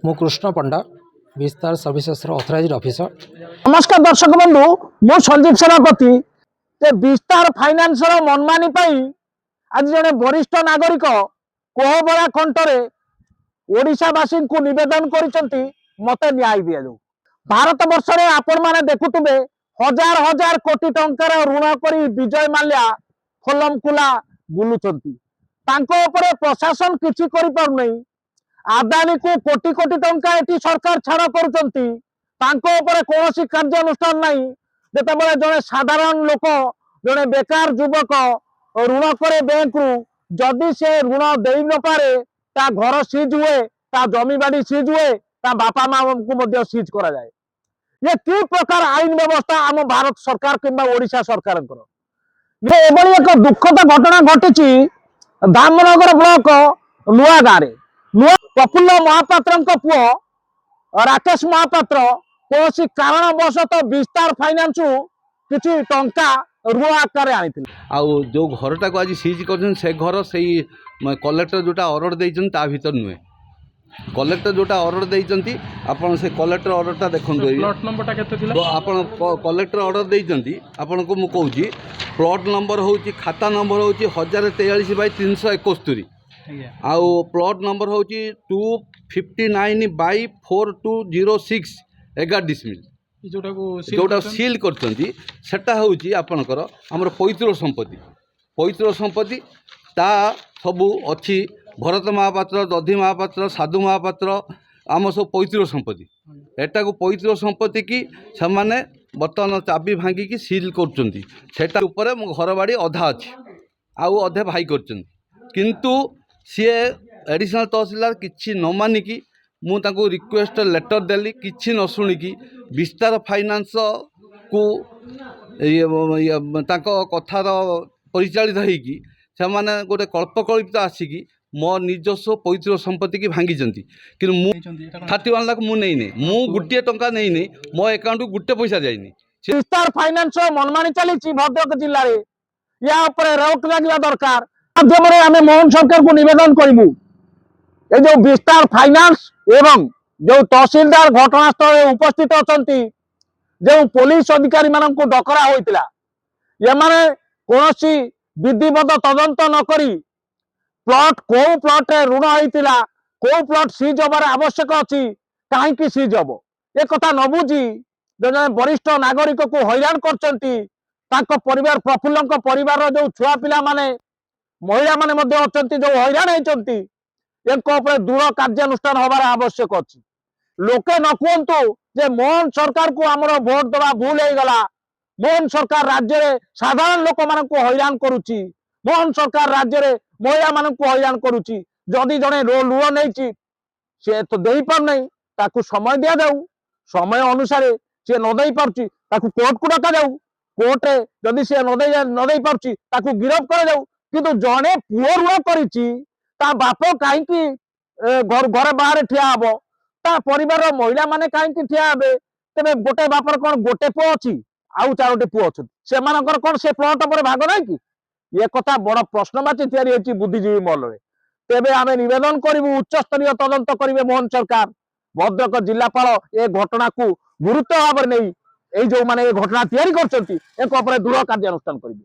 मु कृष्ण पंडा विस्तार services authorised officer. नमस्कार दर्शक बंधु, मु संजीव सेनापति। विस्तार फाइनान्स मनमानी आज जड़े वरिष्ठ नागरिक कोहबरा कंठरे ओडिशावासी को निवेदन करिसेंती मते न्याय दिया जाऊ। भारत वर्ष में आपण माने देखुतबे हजार हजार कोटी टंकार ऋण करी विजय माल्या खोलमकुला बुलुचंती। तांको उपरे प्रशासन किछि करि पार नै। आदानी को कोटी कोटी टंका एटी सरकार छाड़ करुचंती, तांको उपरे कोनोसी कार्यानुष्ठान नाही। जेतेबेले जने साधारण लोक जने बेकार युवक ऋण करे बैंक रु, जदि से ऋण देई न पारे ता घर सीज हुए, ता जमी बाड़ी सीज हुए, ता बापा मां को मध्य सीज करा जाए। ये कि प्रकार आईन व्यवस्था आम भारत सरकार किंबा ओडिशा सरकार एभली एक दुखद घटना घटी धामनगर ब्लॉक नुआ गाँव नुआ प्रफुल्ल महापात्र पुओ राकेश महापात्र कौन कारणवशत विस्तार फाइनान्स किसी टंका ऋण आकार आनी जो घरटा को आज सीज कर से घर से कलेक्टर जोटा ऑर्डर देते ता भीतर नुहे। कलेक्टर जोटा ऑर्डर देते आपन से कलेक्टर ऑर्डरटा देखो प्लॉट नंबरटा केते आपन कलेक्टर ऑर्डर देते आपन को मु कहूची प्लॉट नंबर होची खाता नंबर होची 1043/371 आउ प्लॉट नंबर होची 259/4206 11 डिसमिल जोटा सील करछंती सेटा होची आपनकर हमर पैतृक संपत्ति ता सबू अच्छी भरत महापात्र दधी महापात्र साधु महापात्र आम सब पैतृक संपत्ति एटा को पैतृक संपत्ति की से बर्तमान चाबी भांगिकी सील करछंती सेटा ऊपर मो घर बाड़ी अधा अच्छी आउ अधे भाई करछंती किंतु सी एडिशनल तहसीलदार किछि न मानिकी मुझे रिक्वेस्ट लेटर देली किछि न शुणिकी विस्तार फाइनान्स को कथार परिचालित होगी से माने गोटे कल्पकल्पित आसिकी मो निजस्व पैतृक संपत्ति की भांगी कि 31 लाख मु गोटे टंका नहीं मो अकाउंट गोटे पैसा जाइनी। विस्तार फाइनान्स मनमानी चली भद्रक जिले में या रोक लगे दरकार माध्यम आम मोहन सरकार को निवेदन करूँ ये जो विस्तार फाइनान्स एवं जो तहसीलदार घटनास्थल उपस्थित अच्छा जो पुलिस अधिकारी मान को डकरा होता ये कौन विधिवत तदंत नक प्लॉट कौ प्लॉट रे ऋण होता कौ प्लॉट सीज हबार आवश्यक अच्छी कहीं सीज हम एक कथा न बुझी जो वरिष्ठ नागरिक को हैरान कर परिवार प्रफुल्ल परिवार जो छुआ पिला माने महिला माने अच्छा जो हैरान होती एक दृढ़ कार्यानुष्ठान हबार आवश्यक अच्छी। लोके न कहतु जे मोहन सरकार को आमर भोट दवा भूल हो गला, मोहन सरकार राज्य में साधारण लोक मान को हैरान करुच्ची, मोहन सरकार राज्य में महिला मान को हैरान करुच्ची। जदि जड़े ऋण नहीं सी तो दे पार नहीं ताकू समय दिया जाऊ, समय अनुसार सी न दे पार्ची ताकू कोर्ट को डका जाऊ, कोर्ट रे जदि सी न दे पार्ची ताकू गिरफ कर जाऊ। किंतु जड़े पुओ ऋण करिची ता बाप कहीं घर बाहर ठिया हम ता परिवार महिला माने कहीं ठिया हे तेरे गोटे बापर कौन गोटे पुओ अच्छी आउ 4टी पुओ अच्छे से कौन से प्लॉट पर भाग ना कि ये कथा बड़ प्रश्नवाची तैयारी बुद्धिजीवी महल में। तेबे आमे निवेदन करूँ उच्च स्तरीय तदंत करेंगे मोहन सरकार भद्रक जिलापाल ए घटना को गुरुत्व भाव नहीं जो माने घटना तैयारी कर दृढ़ कार्यानुष्ठान करेंगे।